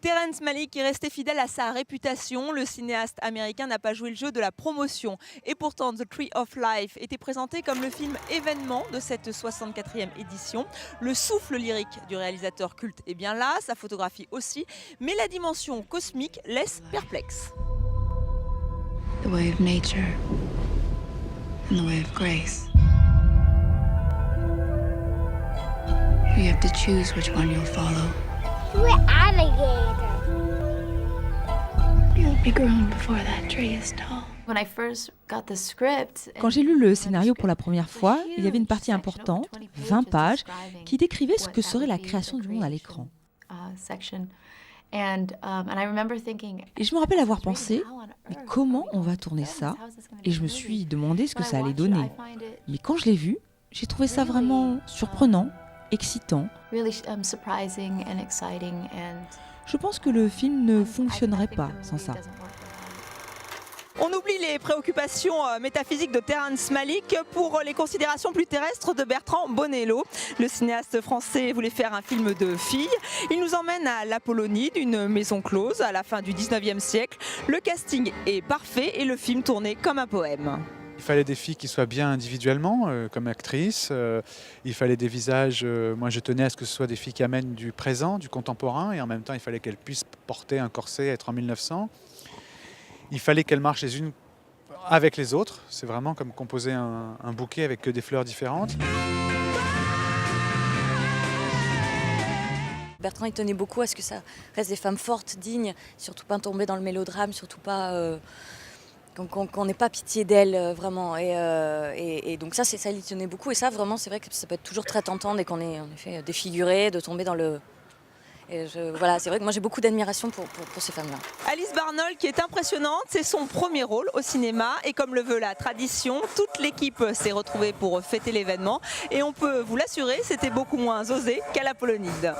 Terrence Malick est resté fidèle à sa réputation. Le cinéaste américain n'a pas joué le jeu de la promotion. Et pourtant, The Tree of Life était présenté comme le film événement de cette 64e édition. Le souffle lyrique du réalisateur culte est bien là, sa photographie aussi, mais la dimension cosmique laisse perplexe. The way of nature and the way of grace. You have to choose which one you'll follow. We're alligator. You'll be grown before that tree is tall. Quand j'ai lu le scénario pour la première fois, il y avait une partie importante, 20 pages, qui décrivait ce que serait la création du monde à l'écran. Et je me rappelle avoir pensé, mais comment on va tourner ça? Et je me suis demandé ce que ça allait donner. Mais quand je l'ai vu, j'ai trouvé ça vraiment surprenant, excitant. Je pense que le film ne fonctionnerait pas sans ça. On oublie les préoccupations métaphysiques de Terrence Malick pour les considérations plus terrestres de Bertrand Bonello. Le cinéaste français voulait faire un film de filles. Il nous emmène à l'Apollonie d'une maison close à la fin du 19e siècle. Le casting est parfait et le film tourné comme un poème. Il fallait des filles qui soient bien individuellement, comme actrices. Il fallait des visages, moi je tenais à ce que ce soit des filles qui amènent du présent, du contemporain, et en même temps il fallait qu'elles puissent porter un corset, être en 1900. Il fallait qu'elles marchent les unes avec les autres. C'est vraiment comme composer un bouquet avec que des fleurs différentes. Bertrand il tenait beaucoup à ce que ça reste des femmes fortes, dignes, surtout pas tomber dans le mélodrame, surtout pas... qu'on n'ait pas pitié d'elle vraiment et donc ça il tenait beaucoup et ça vraiment c'est vrai que ça peut être toujours très tentant dès qu'on est en effet défiguré de tomber dans le voilà c'est vrai que moi j'ai beaucoup d'admiration pour ces femmes-là. Alice Barnol qui est impressionnante, c'est son premier rôle au cinéma et comme le veut la tradition, toute l'équipe s'est retrouvée pour fêter l'événement et on peut vous l'assurer, c'était beaucoup moins osé qu'à l'Apollonide.